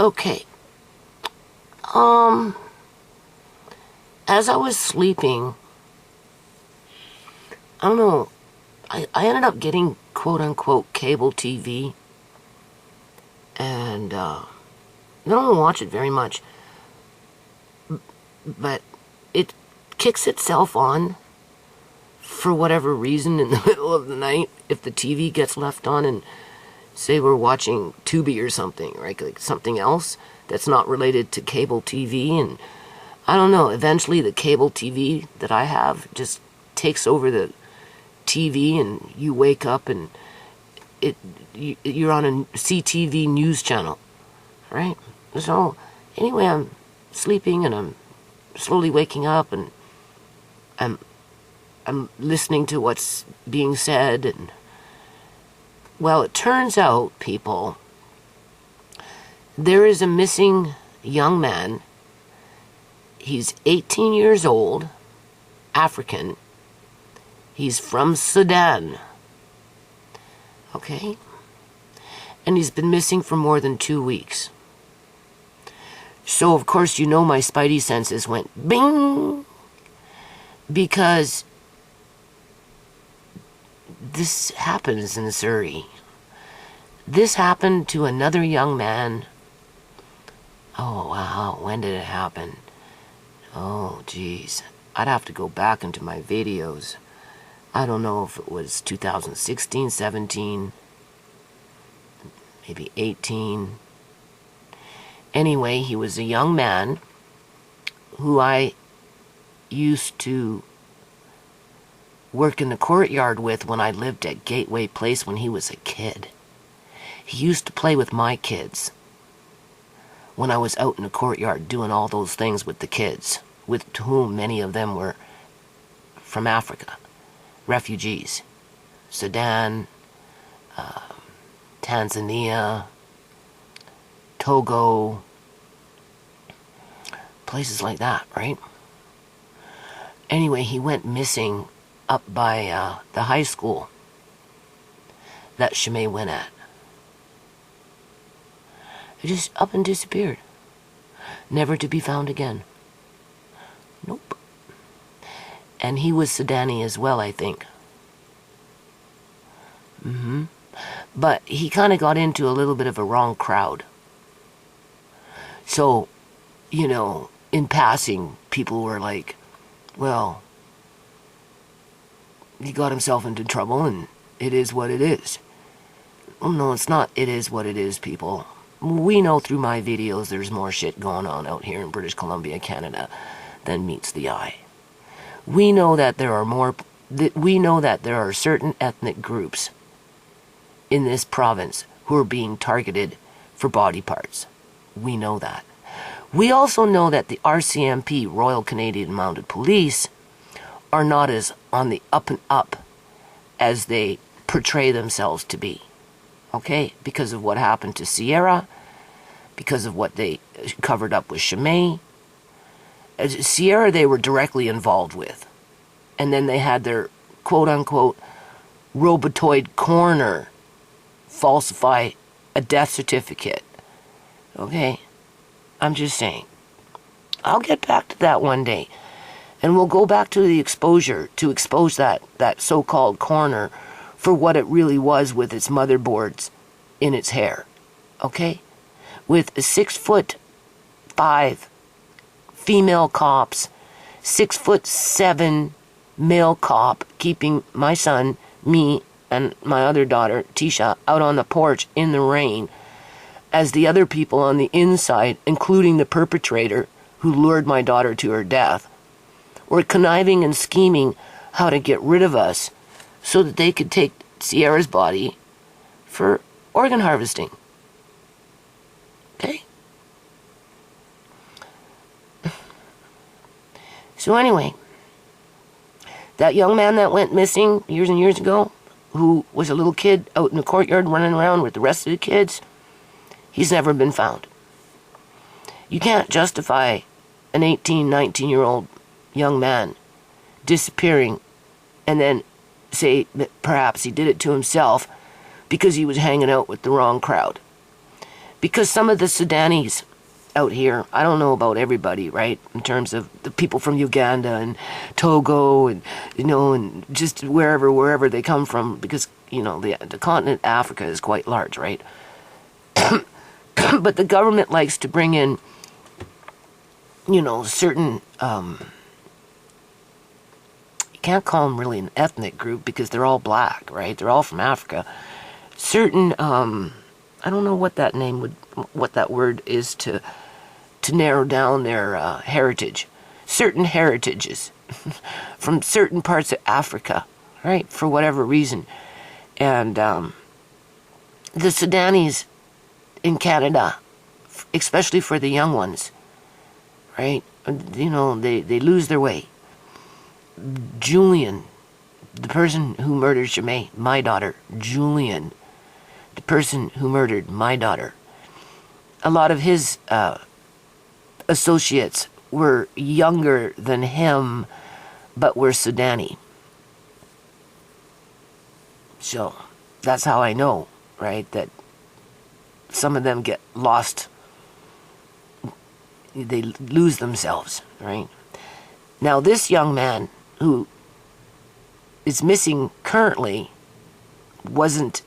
Okay. As I was sleeping, I don't know, I ended up getting quote-unquote cable TV, and I don't watch it very much, but it kicks itself on for whatever reason in the middle of the night if the TV gets left on, and say we're watching Tubi or something, right? Like something else that's not related to cable TV, and I don't know, eventually the cable TV that I have just takes over the TV, and you wake up and you're on a CTV news channel, right? So anyway, I'm sleeping and I'm slowly waking up, and I'm listening to what's being said, and well, it turns out, people, there is a missing young man. He's 18 years old, African. He's from Sudan, okay? And he's been missing for more than 2 weeks. So, of course, you know my spidey senses went bing, because this happens in Surrey. This happened to another young man. Oh, wow, when did it happen? Oh, geez. I'd have to go back into my videos. I don't know if it was 2016, 17, maybe 18. Anyway, he was a young man who I used to work in the courtyard with when I lived at Gateway Place when he was a kid. He used to play with my kids when I was out in the courtyard doing all those things with the kids, with whom many of them were from Africa. Refugees, Sudan, Tanzania, Togo, places like that, right? Anyway, he went missing up by the high school that Shimei went at. He just up and disappeared, never to be found again. Nope. And he was Sudani as well, I think. But he kind of got into a little bit of a wrong crowd. So, you know, in passing, people were like, well, he got himself into trouble and it is what it is. Well, no, it's not it is what it is, people. We know through my videos there's more shit going on out here in British Columbia, Canada, than meets the eye. We know that there are certain ethnic groups in this province who are being targeted for body parts. We know that. We also know that the RCMP, Royal Canadian Mounted Police, are not as on the up and up as they portray themselves to be. Okay? Because of what happened to Sierra, because of what they covered up with Shimei. Sierra they were directly involved with. And then they had their quote-unquote robotoid coroner falsify a death certificate. Okay? I'm just saying. I'll get back to that one day. And we'll go back to the exposure, to expose that so-called coroner for what it really was with its motherboards in its hair. Okay? With a 6'5" female cops, 6'7" male cop keeping my son, me, and my other daughter, Tisha, out on the porch in the rain, as the other people on the inside, including the perpetrator who lured my daughter to her death, were conniving and scheming how to get rid of us so that they could take Sierra's body for organ harvesting. Okay? So anyway, that young man that went missing years and years ago, who was a little kid out in the courtyard running around with the rest of the kids, he's never been found. You can't justify an 18, 19-year-old young man disappearing and then say that perhaps he did it to himself because he was hanging out with the wrong crowd. Because some of the Sudanese out here, I don't know about everybody, right, in terms of the people from Uganda and Togo and, and just wherever they come from, because, the continent Africa is quite large, right? But the government likes to bring in, certain, you can't call them really an ethnic group because they're all black, right? They're all from Africa. Certain, I don't know what that what that word is to narrow down their heritage. Certain heritages from certain parts of Africa, right? For whatever reason. And the Sudanese in Canada, especially for the young ones, right? They lose their way. Julian, the person who murdered Shimei, my daughter, Julian, the person who murdered my daughter, a lot of his associates were younger than him, but were Sudani. So that's how I know, right, that some of them get lost. They lose themselves, right? Now, this young man who is missing currently wasn't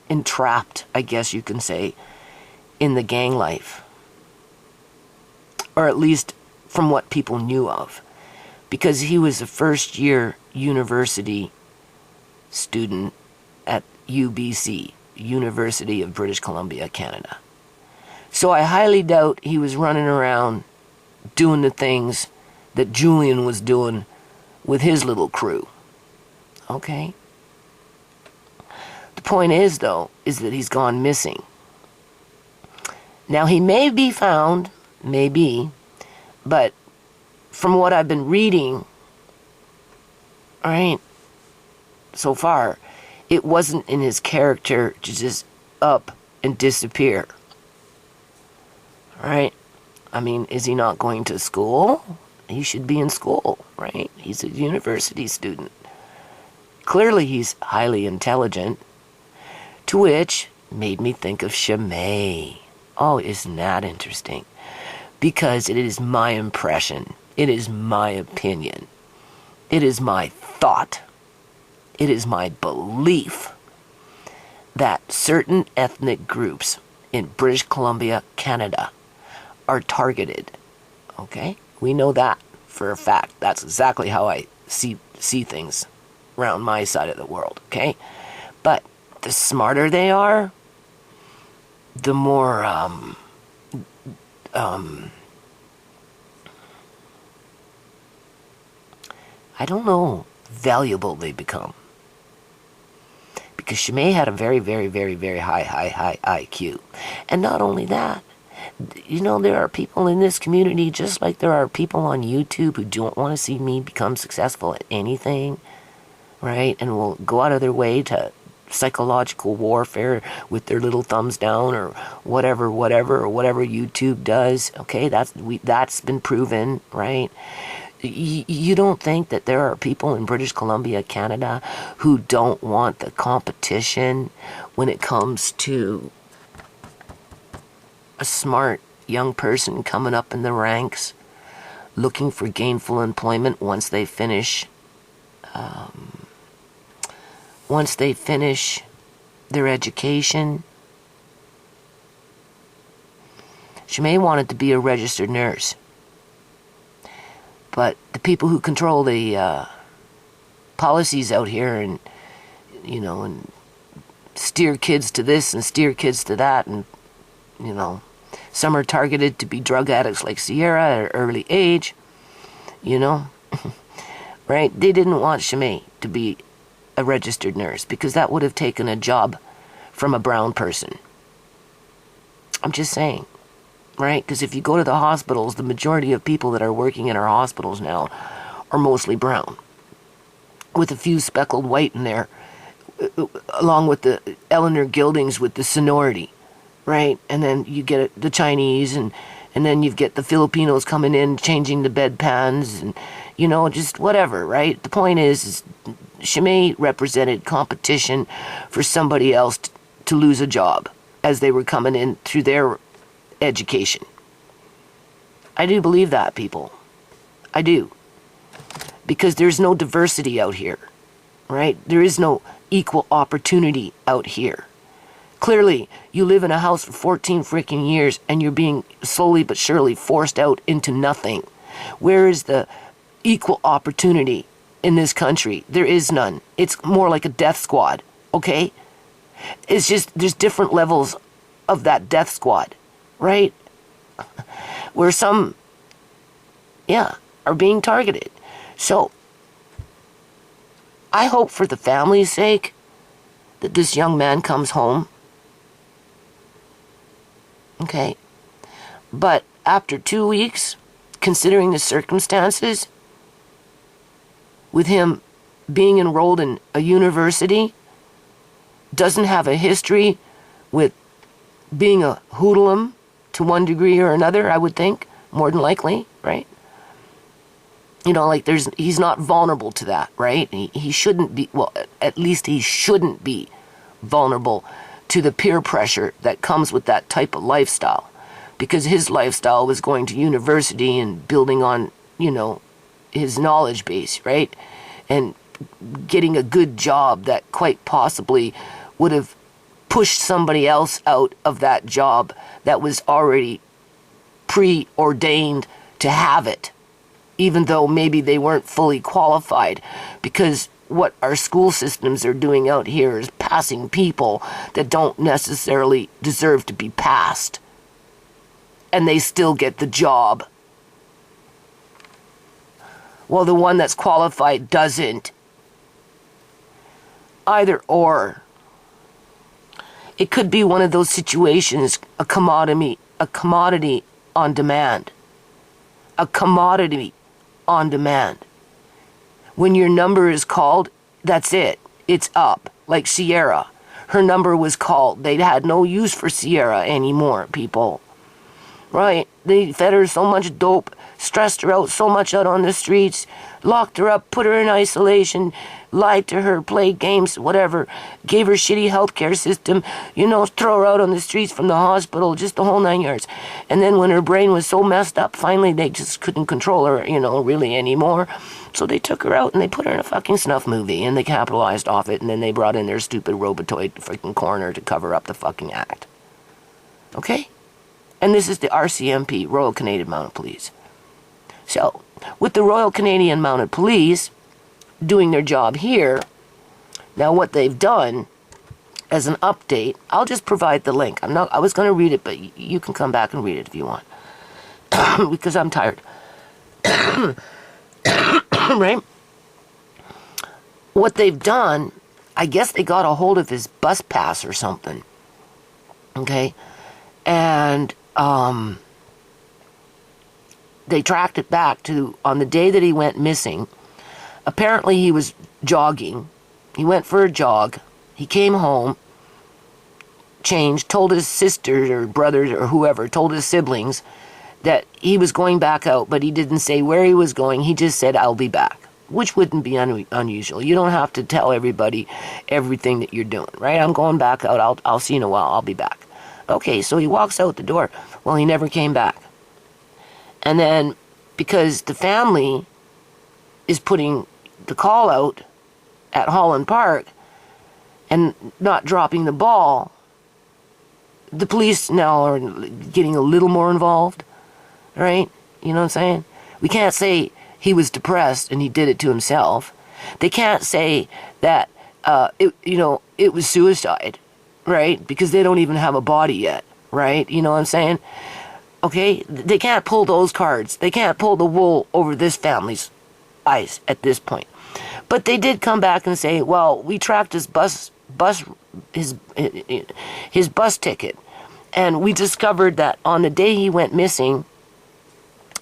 entrapped, I guess you can say, in the gang life. Or at least from what people knew of. Because he was a first-year university student at UBC, University of British Columbia, Canada. So I highly doubt he was running around doing the things that Julian was doing with his little crew. Okay? The point is, though, is that he's gone missing. Now, he may be found, maybe, but from what I've been reading, all right, so far, it wasn't in his character to just up and disappear. All right? I mean, is he not going to school? He should be in school, right? He's a university student. Clearly, he's highly intelligent, to which made me think of Shimei. Oh, isn't that interesting? Because it is my impression, it is my opinion, it is my thought, it is my belief that certain ethnic groups in British Columbia, Canada, are targeted. Okay? We know that for a fact. That's exactly how I see things around my side of the world. Okay? But the smarter they are, the more I don't know, valuable they become. Because Shimei had a very, very, very, very high IQ. And not only that, there are people in this community, just like there are people on YouTube who don't want to see me become successful at anything, right? And will go out of their way to psychological warfare with their little thumbs down or whatever YouTube does. Okay, that's been proven, right? You don't think that there are people in British Columbia, Canada, who don't want the competition when it comes to a smart young person coming up in the ranks, looking for gainful employment once they finish their education. Shimei wanted to be a registered nurse. But the people who control the policies out here and steer kids to this and steer kids to that, and, some are targeted to be drug addicts like Sierra at an early age, right? They didn't want Shimei to be a registered nurse because that would have taken a job from a brown person. I'm just saying. Right? Because if you go to the hospitals, the majority of people that are working in our hospitals now are mostly brown, with a few speckled white in there, along with the Eleanor Gildings with the sonority, right? And then you get the Chinese, and then you get the Filipinos coming in, changing the bedpans, and, just whatever, right? The point is Shimei represented competition for somebody else to lose a job, as they were coming in through their education. I do believe that, people. I do. Because there's no diversity out here, right? There is no equal opportunity out here. Clearly, you live in a house for 14 freaking years and you're being slowly but surely forced out into nothing. Where is the equal opportunity in this country? There is none. It's more like a death squad, okay? It's just, there's different levels of that death squad, right? Where some, are being targeted. So, I hope for the family's sake that this young man comes home. Okay? But after 2 weeks, considering the circumstances, with him being enrolled in a university, doesn't have a history with being a hoodlum to one degree or another, I would think, more than likely, right? You know, like he's not vulnerable to that, right? He shouldn't be, well, at least he shouldn't be vulnerable to the peer pressure that comes with that type of lifestyle. Because his lifestyle was going to university and building on, you know, his knowledge base, right? And getting a good job that quite possibly would have pushed somebody else out of that job that was already preordained to have it, even though maybe they weren't fully qualified. Because what our school systems are doing out here is passing people that don't necessarily deserve to be passed. And they still get the job. Well, the one that's qualified doesn't. Either or. It could be one of those situations, a commodity on demand. A commodity on demand. When your number is called, that's it. It's up. Like Sierra. Her number was called. They had no use for Sierra anymore, people. Right? They fed her so much dope, stressed her out so much out on the streets, locked her up, put her in isolation, lied to her, played games, whatever, gave her shitty healthcare system, you know, throw her out on the streets from the hospital, just the whole 9 yards. And then when her brain was so messed up, finally they just couldn't control her, you know, really anymore. So they took her out and they put her in a fucking snuff movie and they capitalized off it, and then they brought in their stupid robotoid freaking coroner to cover up the fucking act. Okay? And this is the RCMP, Royal Canadian Mounted Police. So, with the Royal Canadian Mounted Police doing their job here, now what they've done as an update, I'll just provide the link. I was going to read it, but you can come back and read it if you want. Because I'm tired. Right? What they've done, I guess they got a hold of his bus pass or something. Okay? And they tracked it back to on the day that he went missing. Apparently he was jogging. He went for a jog. He came home, changed, told his sisters or brothers or whoever, told his siblings that he was going back out, but he didn't say where he was going. He just said, I'll be back, which wouldn't be unusual. You don't have to tell everybody everything that you're doing, right? I'm going back out. I'll see you in a while. I'll be back. Okay, so he walks out the door. Well, he never came back. And then, because the family is putting the call out at Holland Park and not dropping the ball, the police now are getting a little more involved, right? You know what I'm saying? We can't say he was depressed and he did it to himself. They can't say that, it was suicide. Right? Because they don't even have a body yet. Right? You know what I'm saying? Okay? They can't pull those cards. They can't pull the wool over this family's eyes at this point. But they did come back and say, well, we tracked his bus ticket. And we discovered that on the day he went missing,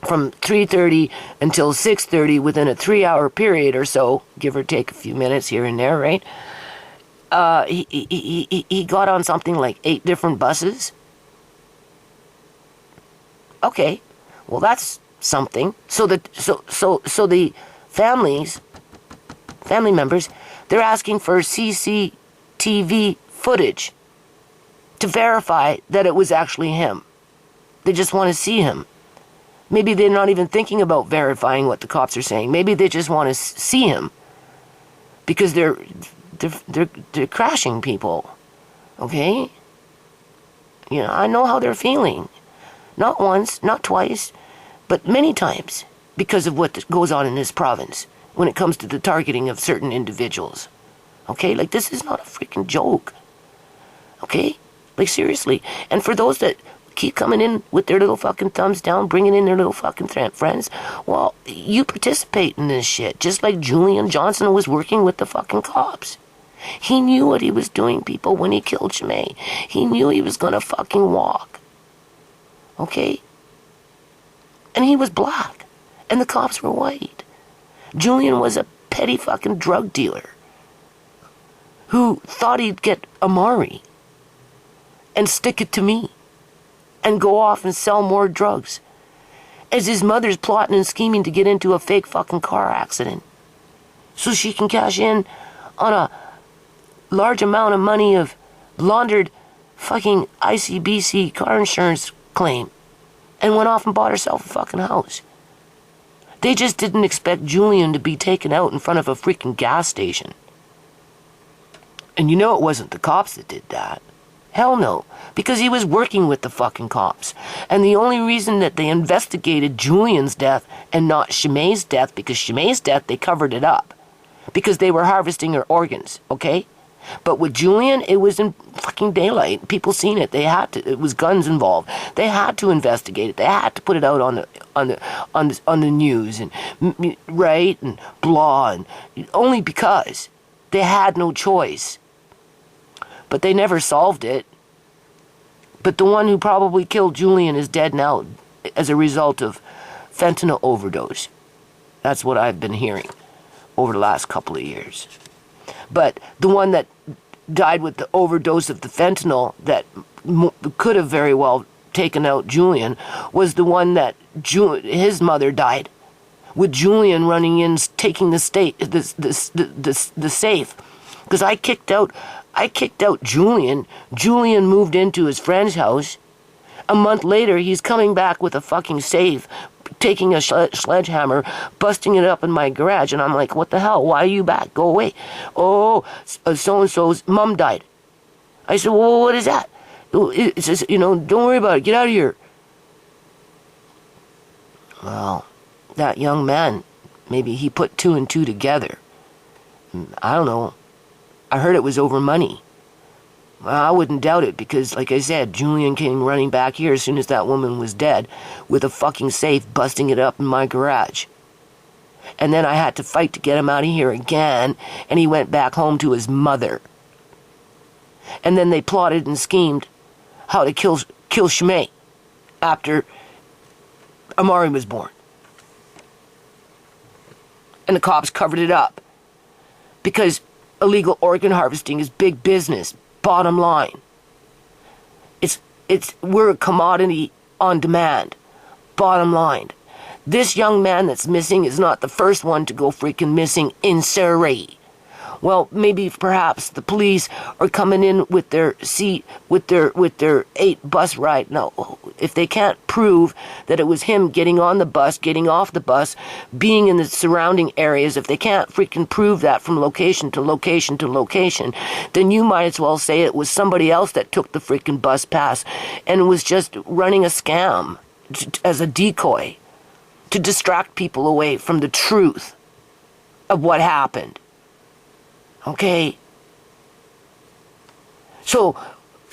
from 3:30 until 6:30, within a 3-hour period or so, give or take a few minutes here and there, right? He got on something like 8 different buses. Okay, well that's something. So the family members, they're asking for CCTV footage to verify that it was actually him. They just want to see him. Maybe they're not even thinking about verifying what the cops are saying. Maybe they just want to see him because they're crashing people. Okay? You know, I know how they're feeling. Not once, not twice, but many times because of what goes on in this province when it comes to the targeting of certain individuals. Okay? Like, this is not a freaking joke. Okay? Like, seriously. And for those that keep coming in with their little fucking thumbs down, bringing in their little fucking friends, well, you participate in this shit. Just like Julian Johnson was working with the fucking cops. He knew what he was doing, people, when he killed Shimei. He knew he was gonna fucking walk. Okay? And he was black. And the cops were white. Julian was a petty fucking drug dealer who thought he'd get Amari and stick it to me and go off and sell more drugs as his mother's plotting and scheming to get into a fake fucking car accident so she can cash in on a large amount of money of laundered fucking ICBC car insurance claim and went off and bought herself a fucking house. They just didn't expect Julian to be taken out in front of a freaking gas station. And you know it wasn't the cops that did that. Hell no. Because he was working with the fucking cops. And the only reason that they investigated Julian's death and not Shimei's death, because Shimei's death, they covered it up. Because they were harvesting her organs, okay? But with Julian, it was in fucking daylight. People seen it. They had to. It was guns involved. They had to investigate it. They had to put it out on the news and right and blah, and only because they had no choice. But they never solved it. But the one who probably killed Julian is dead now as a result of fentanyl overdose. That's what I've been hearing over the last couple of years. But the one that died with the overdose of the fentanyl that could have very well taken out Julian was the one that his mother died with Julian running in, taking the safe. Because I kicked out Julian. Julian moved into his friend's house. A month later, he's coming back with a fucking safe, taking a sledgehammer, busting it up in my garage. And I'm like, what the hell? Why are you back? Go away. Oh, so-and-so's mom died. I said, well, what is that? It says, don't worry about it. Get out of here. Well, that young man, maybe he put two and two together. I don't know. I heard it was over money. Well, I wouldn't doubt it because, like I said, Julian came running back here as soon as that woman was dead with a fucking safe, busting it up in my garage. And then I had to fight to get him out of here again, and he went back home to his mother. And then they plotted and schemed how to kill Shimei after Amari was born. And the cops covered it up because illegal organ harvesting is big business. Bottom line. We're a commodity on demand. Bottom line. This young man that's missing is not the first one to go freaking missing in Surrey. Well, maybe perhaps the police are coming in with their 8 bus ride. No, if they can't prove that it was him getting on the bus, getting off the bus, being in the surrounding areas, if they can't freaking prove that from location to location to location, then you might as well say it was somebody else that took the freaking bus pass and was just running a scam as a decoy to distract people away from the truth of what happened. Okay? So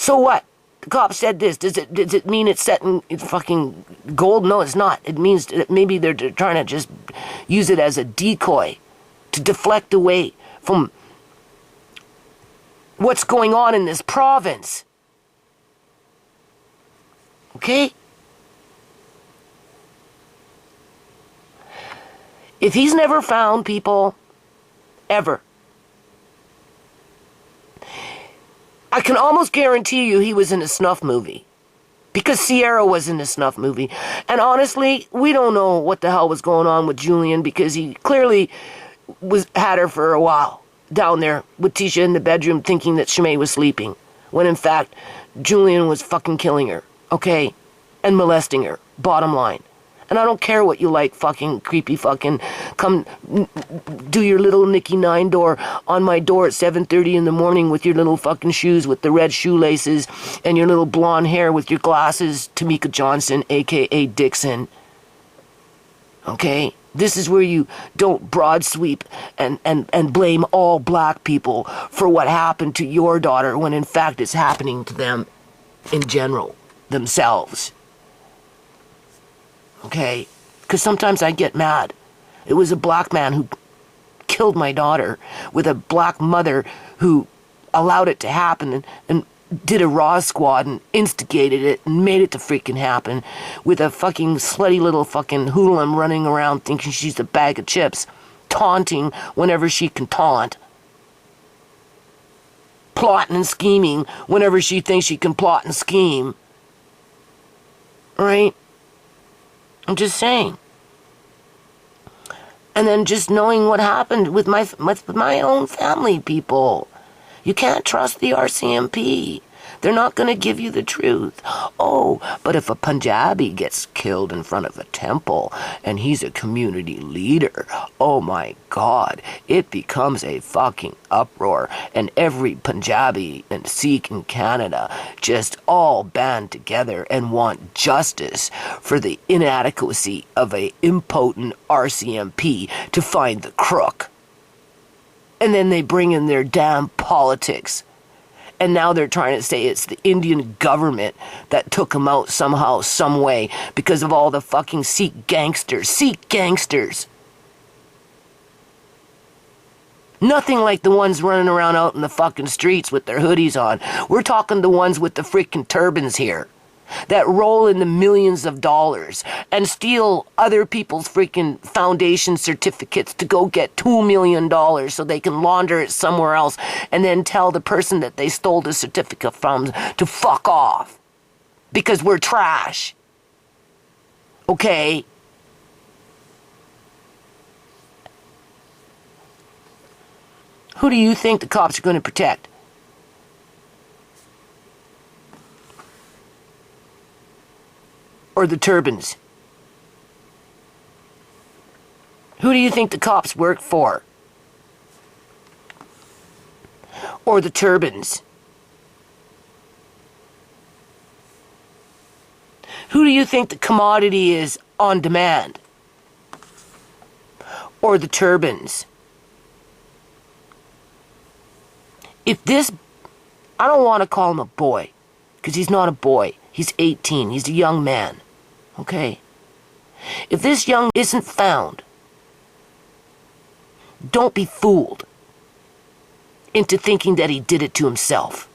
what? The cop said this. Does it mean it's set in fucking gold? No, it's not. It means that maybe they're trying to just use it as a decoy to deflect away from what's going on in this province. Okay? If he's never found people, ever, I can almost guarantee you he was in a snuff movie. Because Sierra was in a snuff movie. And honestly, we don't know what the hell was going on with Julian because he clearly had her for a while down there with Tisha in the bedroom thinking that Shimei was sleeping. When in fact, Julian was fucking killing her, okay? And molesting her, bottom line. And I don't care what you like, fucking creepy fucking come do your little Nicky 9 door on my door at 7:30 in the morning with your little fucking shoes with the red shoelaces and your little blonde hair with your glasses, Tamika Johnson, aka Dixon. Okay? This is where you don't broad sweep and blame all black people for what happened to your daughter when in fact it's happening to them in general, themselves. Okay? Because sometimes I get mad. It was a black man who killed my daughter with a black mother who allowed it to happen and did a raw squad and instigated it and made it to freaking happen with a fucking slutty little fucking hoodlum running around thinking she's a bag of chips, taunting whenever she can taunt, plotting and scheming whenever she thinks she can plot and scheme. Right? I'm just saying. And then just knowing what happened with my own family, people. You can't trust the RCMP. They're not going to give you the truth. Oh, but if a Punjabi gets killed in front of a temple and he's a community leader, oh my God, it becomes a fucking uproar. And every Punjabi and Sikh in Canada just all band together and want justice for the inadequacy of a impotent RCMP to find the crook. And then they bring in their damn politics. And now they're trying to say it's the Indian government that took him out somehow, some way, because of all the fucking Sikh gangsters. Sikh gangsters. Nothing like the ones running around out in the fucking streets with their hoodies on. We're talking the ones with the freaking turbans here. That roll in the millions of dollars and steal other people's freaking foundation certificates to go get $2 million so they can launder it somewhere else and then tell the person that they stole the certificate from to fuck off. Because we're trash. Okay? Who do you think the cops are going to protect? Or the turbans? Who do you think the cops work for? Or the turbans? Who do you think the commodity is on demand? Or the turbans? If this, I don't want to call him a boy, because he's not a boy. He's 18. He's a young man. Okay? If this young isn't found, don't be fooled into thinking that he did it to himself.